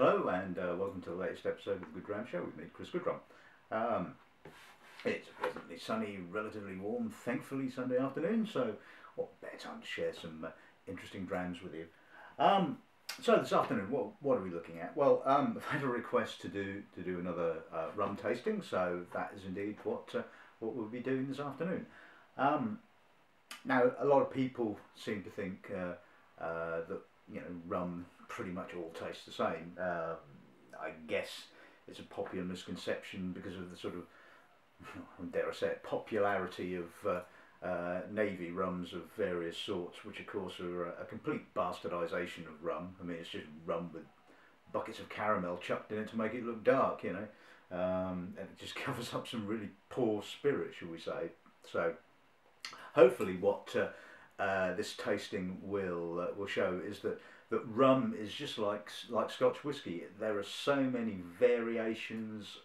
Hello and welcome to the latest episode of the Good Dram Show with me, Chris Goodrum. It's a pleasantly sunny, relatively warm, thankfully Sunday afternoon, so what better time to share some interesting drams with you. So this afternoon, what are we looking at? Well, I've had a request to do another rum tasting, so that is indeed what we'll be doing this afternoon. Now, a lot of people seem to think that rum pretty much all tastes the same. I guess it's a popular misconception because of the sort of, dare I say it, popularity of navy rums of various sorts, which of course are a complete bastardisation of rum. I mean, it's just rum with buckets of caramel chucked in it to make it look dark, you know, and it just covers up some really poor spirit, shall we say. So hopefully what this tasting will show is that rum is just like Scotch whisky. There are so many variations,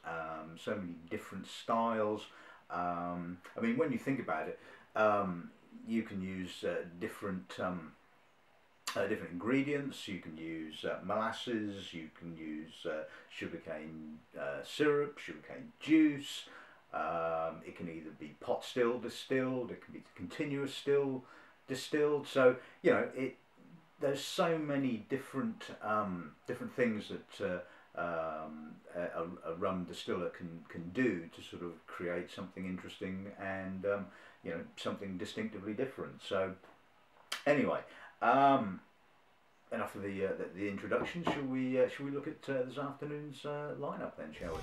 so many different styles. I mean, when you think about it, you can use different ingredients. You can use molasses. You can use sugarcane syrup, sugarcane juice. It can either be pot still distilled. It can be continuous still distilled. So you know there's so many different things that a rum distiller can do to sort of create something interesting and something distinctively different. So anyway, enough of the introduction. Shall we look at this afternoon's lineup then, shall we?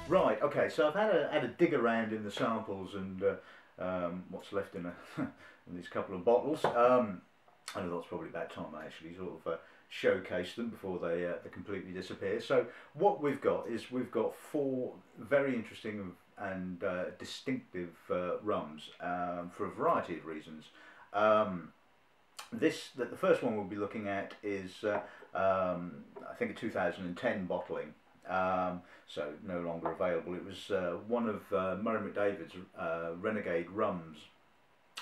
Right, okay, so I've had a dig around in the samples and what's left in, in these couple of bottles. I know that's probably about time I actually sort of showcase them before they completely disappear. So what we've got is four very interesting and distinctive rums for a variety of reasons. The first one we'll be looking at is I think a 2010 bottling. So no longer available. It was one of Murray McDavid's Renegade Rums.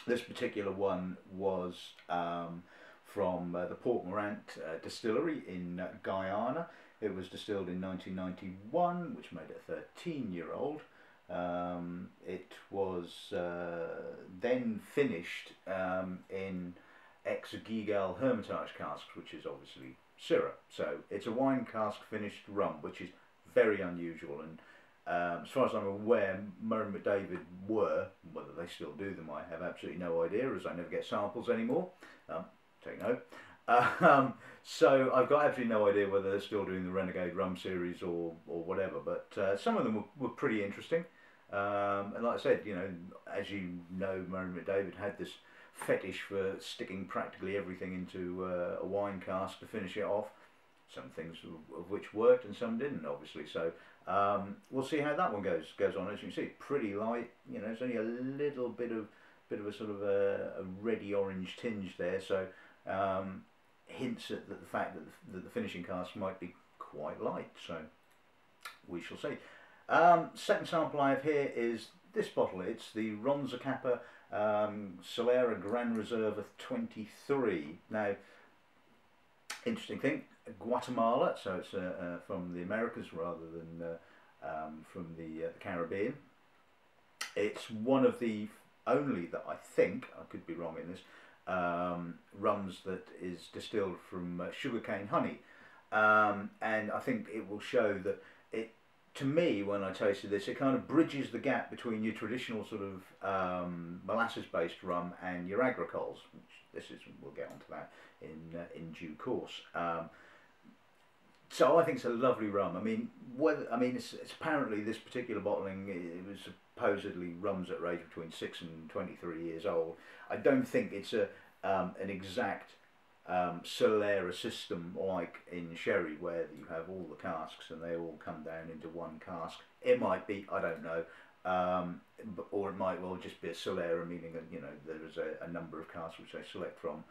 This particular one was from the Port Morant distillery in Guyana. It was distilled in 1991, which made it a 13-year-old. It was then finished in ex-Giguel Hermitage casks, which is obviously Syrah. So it's a wine cask finished rum, which is very unusual, and as far as I'm aware, Murray McDavid were, whether they still do them I have absolutely no idea, as I never get samples anymore, take note. So I've got absolutely no idea whether they're still doing the Renegade Rum series or whatever, but some of them were pretty interesting, and like I said, you know, as you know, Murray McDavid had this fetish for sticking practically everything into a wine cask to finish it off. Some things of which worked and some didn't, obviously. So we'll see how that one goes on. As you can see, pretty light. You know, there's only a little bit of a sort of a reddy orange tinge there. So hints at the fact that the finishing cask might be quite light. So we shall see. Second sample I have here is this bottle. It's the Ron Zacapa Solera Gran Reserva 23. Now, interesting thing, Guatemala, so it's from the Americas rather than from the Caribbean. It's one of the only that I think, I could be wrong in this, rums that is distilled from sugarcane honey, and I think it will show that it, to me, when I tasted this, it kind of bridges the gap between your traditional sort of molasses-based rum and your agricoles, which this is, we'll get onto that in due course. So I think it's a lovely rum. I mean, it's apparently this particular bottling, it was supposedly rums that range between 6 and 23 years old. I don't think it's an exact Solera system like in sherry, where you have all the casks and they all come down into one cask. It might be, I don't know, or it might well just be a Solera, meaning that, you know, there is a number of casks which they select from.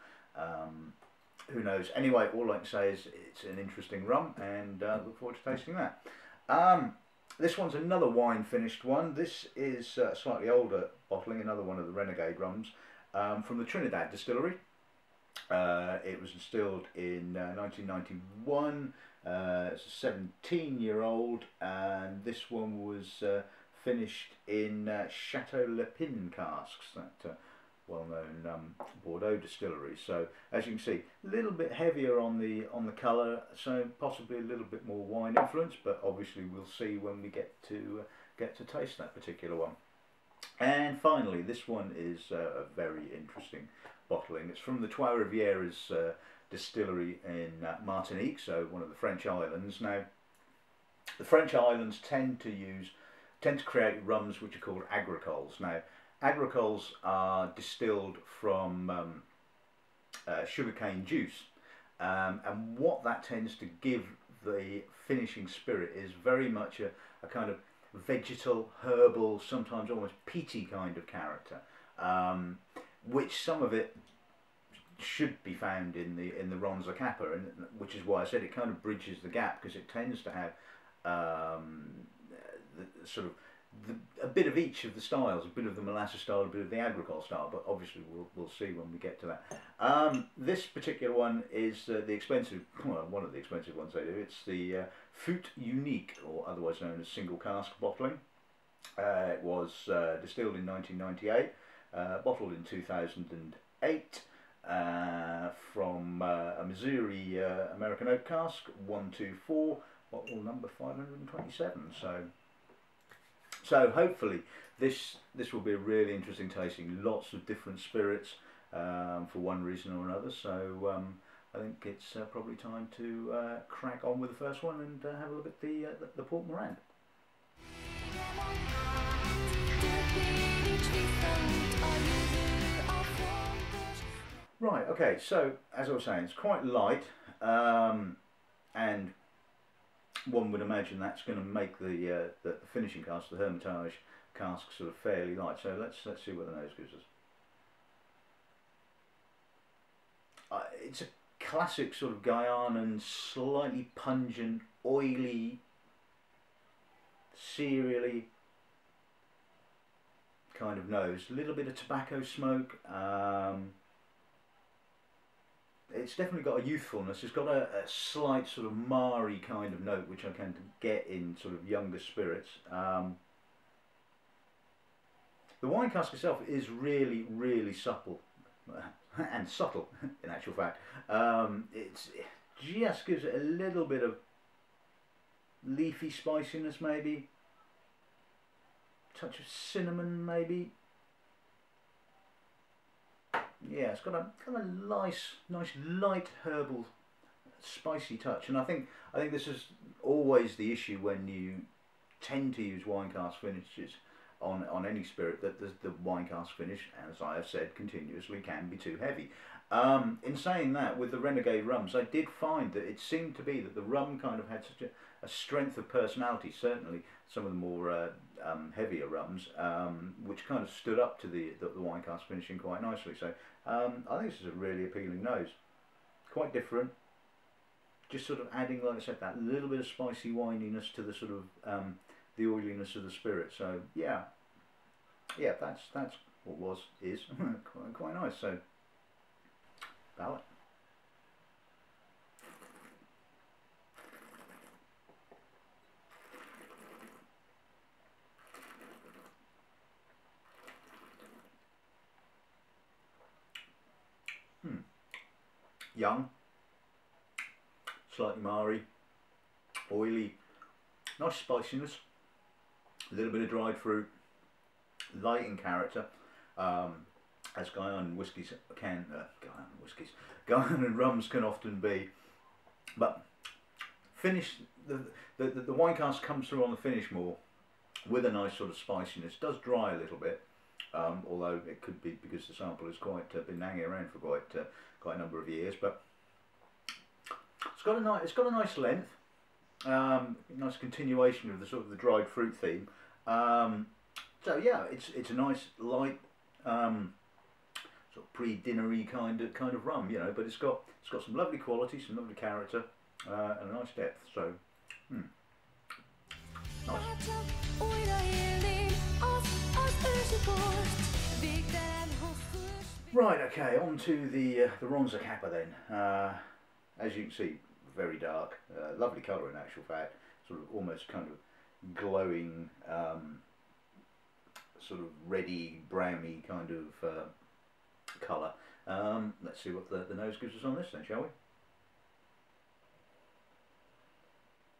Who knows? Anyway, all I can say is it's an interesting rum, and look forward to tasting that. This one's another wine finished one. This is a slightly older bottling, another one of the Renegade Rums. from the Trinidad distillery. It was distilled in 1991. It's a 17-year-old, and this one was finished in Chateau Lepine casks, that well-known Bordeaux distillery. So as you can see, a little bit heavier on the colour, so possibly a little bit more wine influence, but obviously we'll see when we get to taste that particular one. And finally, this one is a very interesting bottling. It's from the Trois Rivieres distillery in Martinique, so one of the French islands. Now, the French islands tend to create rums which are called agricoles. Now, agricoles are distilled from sugarcane juice, and what that tends to give the finishing spirit is very much a kind of vegetal, herbal, sometimes almost peaty kind of character, which some of it should be found in the Ron Zacapa, and which is why I said it kind of bridges the gap, because it tends to have a bit of each of the styles, a bit of the molasses style, a bit of the agricole style, but obviously we'll see when we get to that. This particular one is the expensive, well, one of the expensive ones they do. It's the Fût Unique, or otherwise known as single cask bottling. It was distilled in 1998, bottled in 2008, from a Missouri American oak cask, 124, bottle number 527. So hopefully this will be a really interesting tasting. Lots of different spirits for one reason or another. So I think it's probably time to crack on with the first one and have a look at the Port Morant. Right, okay, so as I was saying, it's quite light, and one would imagine that's going to make the finishing cask, the Hermitage cask, sort of fairly light. So let's see what the nose gives us. It's a classic sort of Guyanan, slightly pungent, oily, cereally kind of nose. A little bit of tobacco smoke. It's definitely got a youthfulness. It's got a slight sort of marry kind of note, which I can get in sort of younger spirits. The wine cask itself is really, really supple and subtle, in actual fact. It just gives it a little bit of leafy spiciness, maybe. Touch of cinnamon, maybe. Yeah, it's got a nice light herbal, spicy touch, and I think this is always the issue when you tend to use wine cask finishes on any spirit, that the wine cask finish, as I have said continuously, can be too heavy. In saying that, with the Renegade rums, I did find that it seemed to be that the rum kind of had such a strength of personality, certainly some of the more heavier rums, which kind of stood up to the wine cask finishing quite nicely. So I think this is a really appealing nose, quite different, just sort of adding, like I said, that little bit of spicy wininess to the sort of the oiliness of the spirit. So yeah, that's what is quite nice. So palate. Young, slightly marry, oily, nice spiciness, a little bit of dried fruit, light in character, as Guyana whiskies can, Guyana rums can often be, but finish, the wine cask comes through on the finish more with a nice sort of spiciness. Does dry a little bit, although it could be because the sample has been hanging around for quite a number of years, but it's got a nice length, nice continuation of the sort of the dried fruit theme. So yeah, it's a nice light, sort of pre-dinnery kind of rum, you know, but it's got some lovely quality, some lovely character, and a nice depth. So nice. Right, okay, on to the Ron Zacapa then. As you can see, very dark, lovely colour in actual fact, sort of almost kind of glowing, sort of reddy, browny kind of colour. Let's see what the nose gives us on this then, shall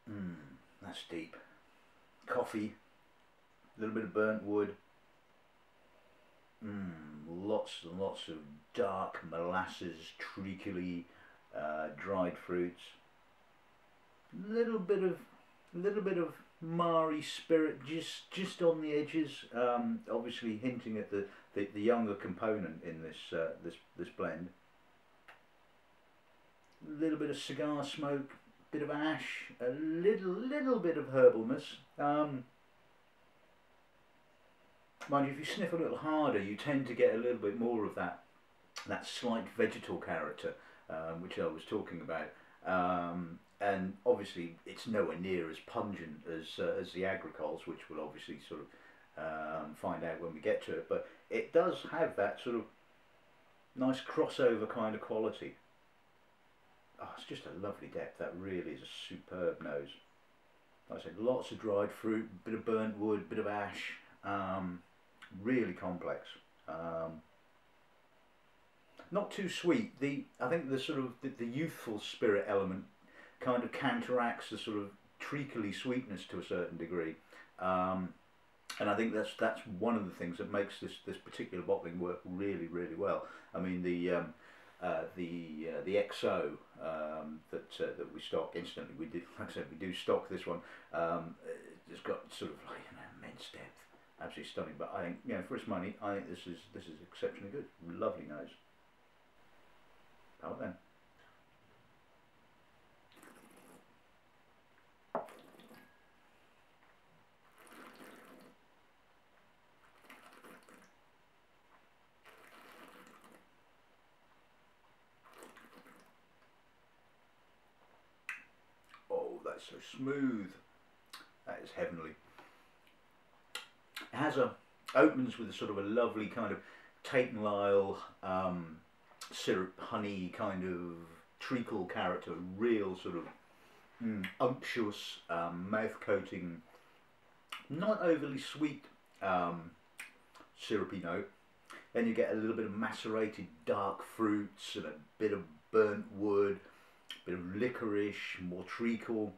we? That's deep. Coffee, a little bit of burnt wood. Lots and lots of dark molasses, treacly, dried fruits. Little bit of Mari spirit just on the edges. Obviously hinting at the younger component in this blend. A little bit of cigar smoke, bit of ash, a little bit of herbalness. Mind you, if you sniff a little harder, you tend to get a little bit more of that slight vegetal character, which I was talking about. And obviously, it's nowhere near as pungent as the agricoles, which we'll obviously sort of find out when we get to it. But it does have that sort of nice crossover kind of quality. Oh, it's just a lovely depth. That really is a superb nose. Like I said, lots of dried fruit, bit of burnt wood, bit of ash. Really complex. Not too sweet. I think the sort of the youthful spirit element kind of counteracts the sort of treacly sweetness to a certain degree, and I think that's one of the things that makes this particular bottling work really well. I mean the XO that we stock instantly. We did, like I said, we do stock this one. It's got sort of like immense depth. Absolutely stunning, but I think, for its money, I think this is exceptionally good. Lovely nose. How then? Oh, that's so smooth. That is heavenly. It has opens with a sort of a lovely kind of Tate and Lyle syrup, honey kind of treacle character, real sort of unctuous, mouth coating, not overly sweet syrupy note. Then you get a little bit of macerated dark fruits and a bit of burnt wood, a bit of licorice, more treacle,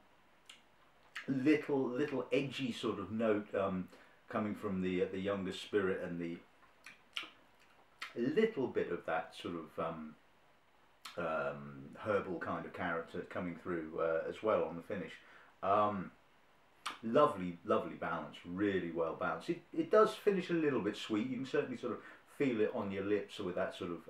little edgy sort of note coming from the younger spirit, and a little bit of that sort of herbal kind of character coming through as well on the finish. Lovely balance, really well balanced. It does finish a little bit sweet. You can certainly sort of feel it on your lips with that sort of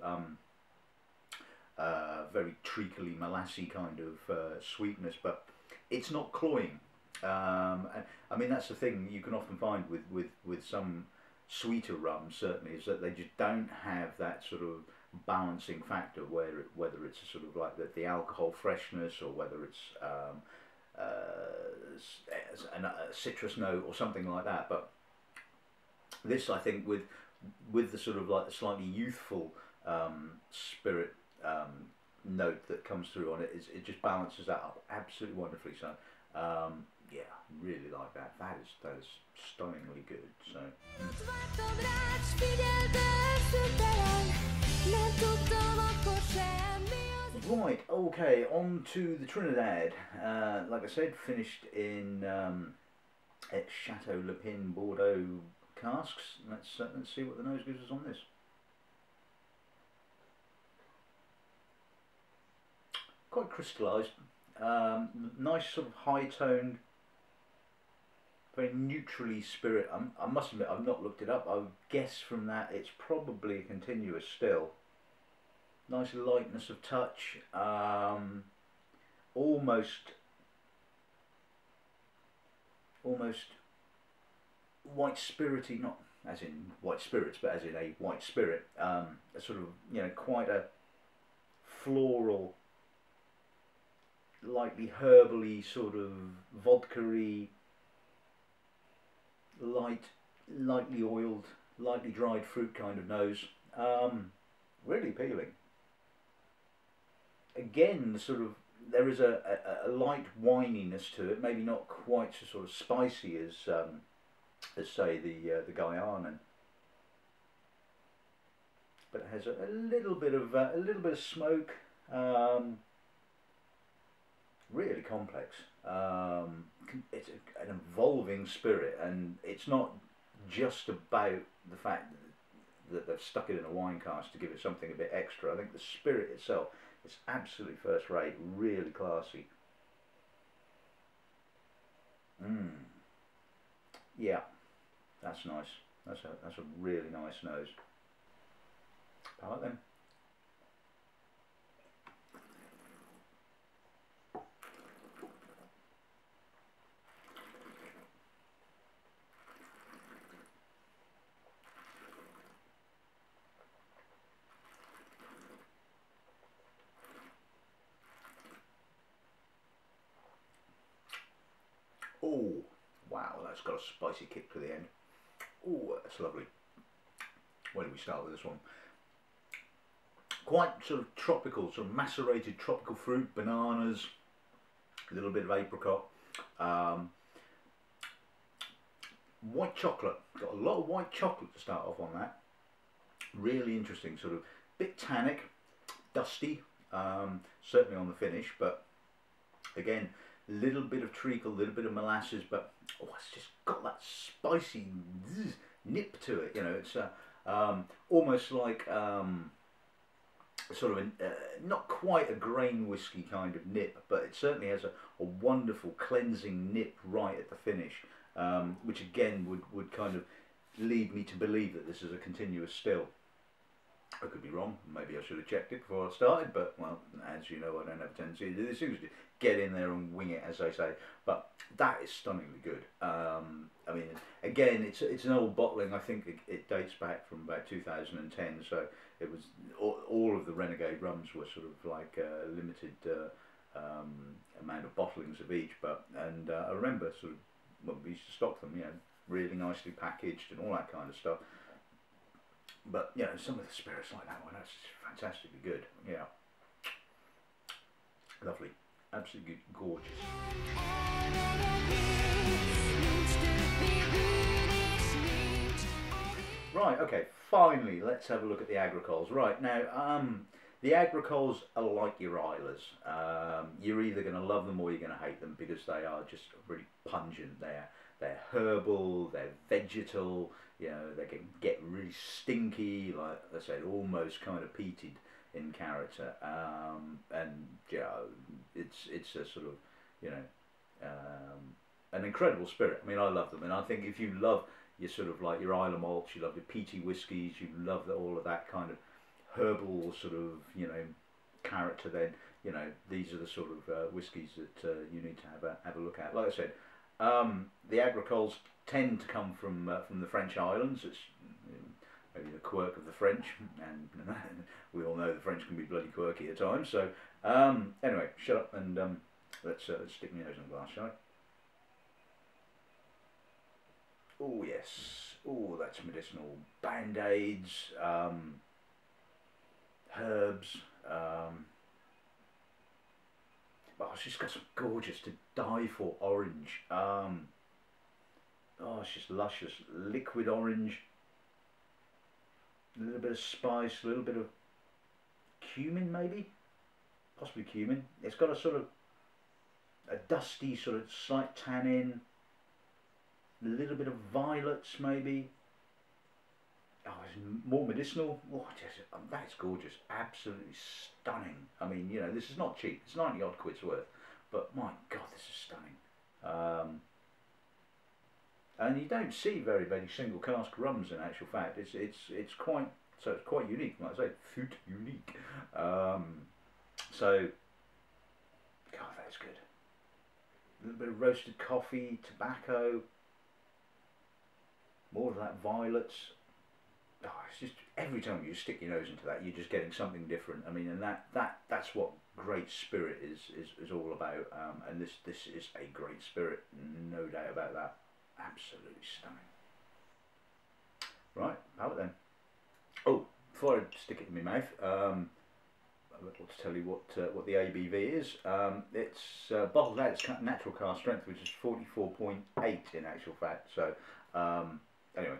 very treacly, molassy kind of sweetness, but it's not cloying. And I mean, that's the thing you can often find with some sweeter rums, certainly, is that they just don't have that sort of balancing factor, whether it's a sort of like the alcohol freshness, or whether it's a citrus note or something like that. But this, I think, with the sort of like the slightly youthful spirit note that comes through on it, it just balances that up absolutely wonderfully. So yeah, really like that. That is stunningly good. So. Right, okay, on to the Trinidad. Like I said, finished in at Chateau Le Pin Bordeaux casks. Let's see what the nose gives us on this. Quite crystallised, nice sort of high-toned, very neutrally spirit. I must admit, I've not looked it up. I would guess from that it's probably a continuous still. Nice lightness of touch, almost white spirity, not as in white spirits, but as in a white spirit. A sort of, quite a floral, lightly herbally, sort of vodka-y, lightly oiled, lightly dried fruit kind of nose. really appealing. Again, sort of, there is a light wininess to it, maybe not quite so sort of spicy as say the Guyana, but it has a little bit of smoke. Really complex. It's an evolving spirit, and it's not just about the fact that they've stuck it in a wine cask to give it something a bit extra. I think the spirit itself is absolutely first rate, really classy. Yeah, that's nice. That's a really nice nose. Palate then. Oh, wow, that's got a spicy kick to the end. Oh, that's lovely. Where do we start with this one? Quite sort of tropical, sort of macerated tropical fruit, bananas, a little bit of apricot. White chocolate, got a lot of white chocolate to start off on that. Really interesting, sort of bit tannic, dusty, certainly on the finish, but again, a little bit of treacle, a little bit of molasses, but oh, it's just got that spicy nip to it. You know, it's almost like sort of not quite a grain whiskey kind of nip, but it certainly has a wonderful cleansing nip right at the finish, which again would kind of lead me to believe that this is a continuous still. I could be wrong, maybe I should have checked it before I started, but well, as you know, I don't have a tendency to do this, usually get in there and wing it, as they say, but that is stunningly good. I mean, again, it's an old bottling. I think it dates back from about 2010, so it was all of the Renegade rums were sort of like a limited amount of bottlings of each, but I remember sort of when we used to stock them, you know, really nicely packaged and all that kind of stuff. But you know, some of the spirits like that one, that's fantastically good. Yeah, lovely, absolutely gorgeous. Right, okay, finally, let's have a look at the agricoles. Right now, the agricoles are like your Islers. You're either going to love them or you're going to hate them because they are just really pungent. They're herbal, they're vegetal. You know, they can get really stinky, like I said, almost kind of peated in character. And yeah, it's a sort of, you know, an incredible spirit. I mean, I love them, and I think if you love your sort of like your Islay malts, you love your peaty whiskies, you love all of that kind of herbal sort of, you know, character, then you know these are the sort of whiskies that you need to have a look at. Like I said, the agricoles tend to come from the French islands. It's maybe the quirk of the French, and we all know the French can be bloody quirky at times. So anyway, shut up and let's stick my nose in the glass, shall I? Oh yes, oh that's medicinal. Band-aids, herbs. Oh, it's just got some gorgeous to die for orange. Oh, it's just luscious. Liquid orange. A little bit of spice, a little bit of cumin maybe? Possibly cumin. It's got a sort of a dusty sort of slight tannin. A little bit of violets maybe. Oh, it's more medicinal. Oh, just, that's gorgeous. Absolutely stunning. I mean, you know, this is not cheap. It's 90 odd quid's worth. But my God, this is stunning. And you don't see very many single cask rums in actual fact. It's quite, so it's quite unique. Like I say, food unique. So, God, that's good. A little bit of roasted coffee, tobacco. More of that violets. Oh, it's just every time you stick your nose into that, you're just getting something different. I mean, and that's what great spirit is all about. And this is a great spirit, no doubt about that. Absolutely stunning. Right, palate then. Oh, before I stick it in my mouth, I want to tell you what the ABV is. It's bottled out. It's natural cask strength, which is 44.8 in actual fact. So anyway,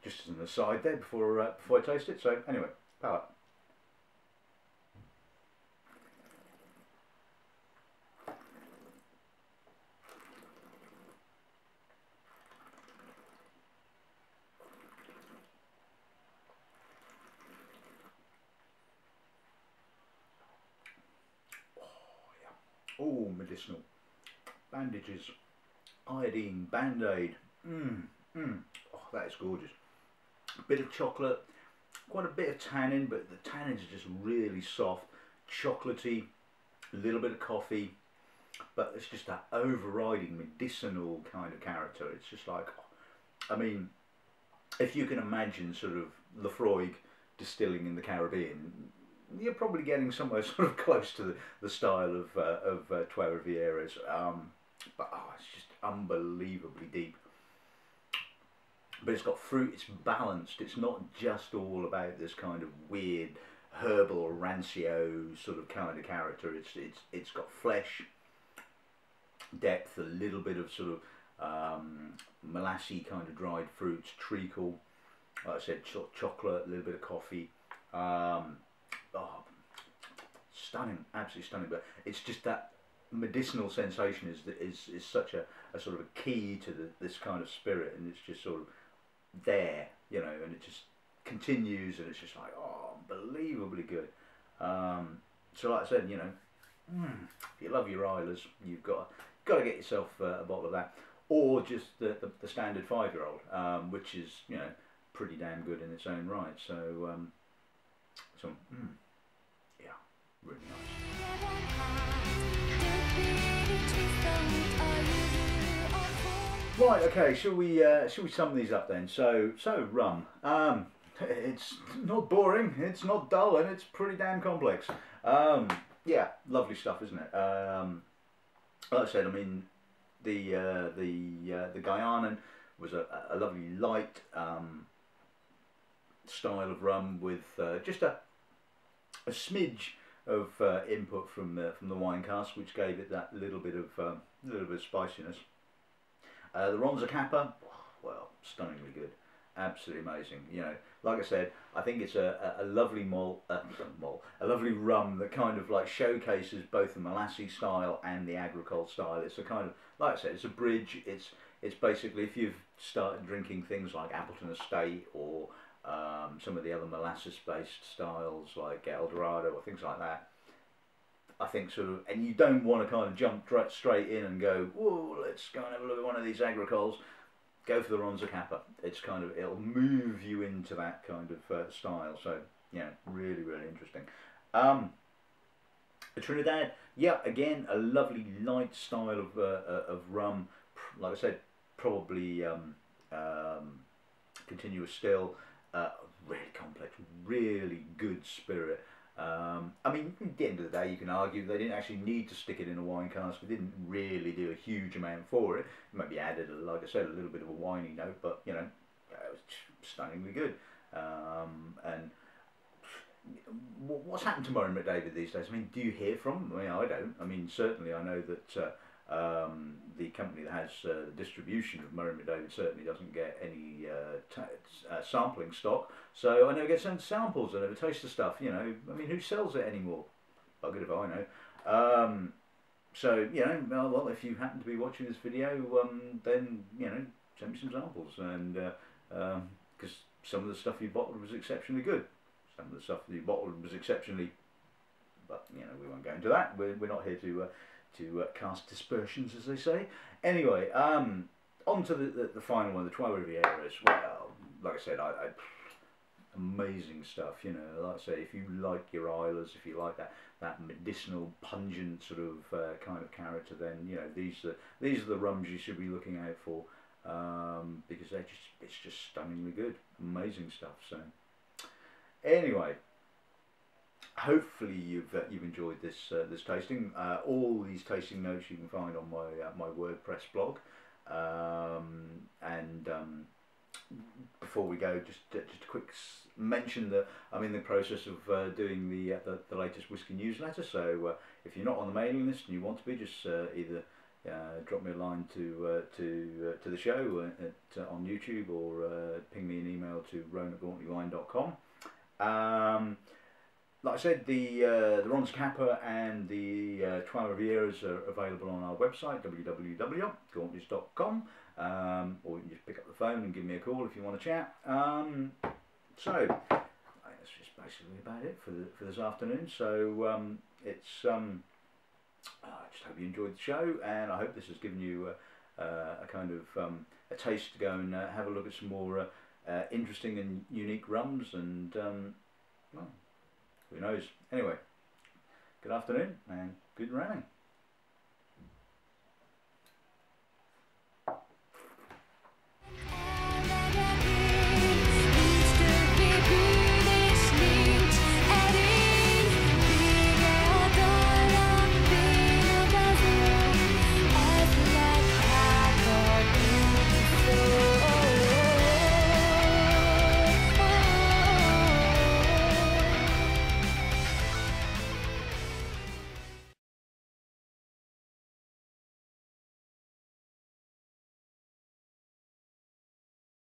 just as an aside there before I taste it. So anyway, palate. Oh, medicinal. Bandages, iodine, Band-Aid. Oh, that is gorgeous. A bit of chocolate, quite a bit of tannin, but the tannins are just really soft, chocolatey, a little bit of coffee, but it's just that overriding medicinal kind of character. It's just like, I mean, if you can imagine sort of Lafroig distilling in the Caribbean, you're probably getting somewhere sort of close to the style of Trois Rivieres, but it's just unbelievably deep. But it's got fruit, it's balanced, it's not just all about this kind of weird herbal rancio sort of kind of character. It's got flesh, depth, a little bit of sort of molassy kind of dried fruits, treacle, like I said, chocolate, a little bit of coffee. Oh, stunning, absolutely stunning. But it's just that medicinal sensation is such a sort of a key to this kind of spirit, and it's just sort of there, you know, and it just continues, and it's just like, oh, unbelievably good. So like I said, you know, if you love your Islers, you've got to get yourself a bottle of that, or just the standard 5-year-old, which is, you know, pretty damn good in its own right. So yeah, really nice. Right, okay, shall we sum these up then? So rum. It's not boring, it's not dull, and it's pretty damn complex. Yeah, lovely stuff, isn't it? Like I said, I mean, the Guyanan was a lovely light style of rum with just a smidge of input from the wine cask, which gave it that little bit of spiciness. The Ron Zacapa, well, stunningly good, absolutely amazing. You know, like I said, I think it's a lovely a lovely rum that kind of like showcases both the molassy style and the agricole style. It's a kind of, like I said, it's a bridge. It's basically, if you've started drinking things like Appleton Estate or some of the other molasses-based styles like El Dorado or things like that, I think sort of, and you don't want to kind of jump straight in and go, whoa, let's go and have a look at one of these agricoles. Go for the Ron Zacapa. It's kind of, it'll move you into that kind of style. So yeah, really, really interesting. The Trinidad, yeah, again, a lovely light style of rum. Like I said, probably continuous still. Really complex, really good spirit. I mean, at the end of the day, you can argue they didn't actually need to stick it in a wine cask. They didn't really do a huge amount for it. Maybe added, like I said, a little bit of a winey note, but you know, it was stunningly good. And what's happened to Murray McDavid these days? I mean, do you hear from them? I mean, I don't. I mean, certainly I know that the company that has distribution of Murray McDavid certainly doesn't get any sampling stock, so I never get sent samples, I never taste the stuff, you know. I mean, who sells it anymore? Buggered if I know. So, you know, well, if you happen to be watching this video, then, you know, send me some samples, and because some of the stuff you bottled was exceptionally good, some of the stuff you bottled was exceptionally, but, you know, we won't go into that. We're not here to cast dispersions, as they say. Anyway, on to the final one, the Trois Rivieres. Well, like I said, amazing stuff, you know. Like I say, if you like your Islers, if you like that medicinal, pungent sort of kind of character, then, you know, these are the rums you should be looking out for, because it's just stunningly good, amazing stuff. So anyway, hopefully you've enjoyed this tasting. All these tasting notes you can find on my WordPress blog, and before we go, just a quick mention that I'm in the process of doing the latest whiskey newsletter. So if you're not on the mailing list and you want to be, just either drop me a line to the show on YouTube, or ping me an email to ron@gauntlywine.com. Like I said, the Ron Zacapa and the Trois Rivieres are available on our website, www.gauntleys.com, or you can just pick up the phone and give me a call if you want to chat. So that's just basically about it for this afternoon. So I just hope you enjoyed the show, and I hope this has given you a kind of a taste to go and have a look at some more interesting and unique rums, and well, who knows. Anyway, good afternoon and good ramming.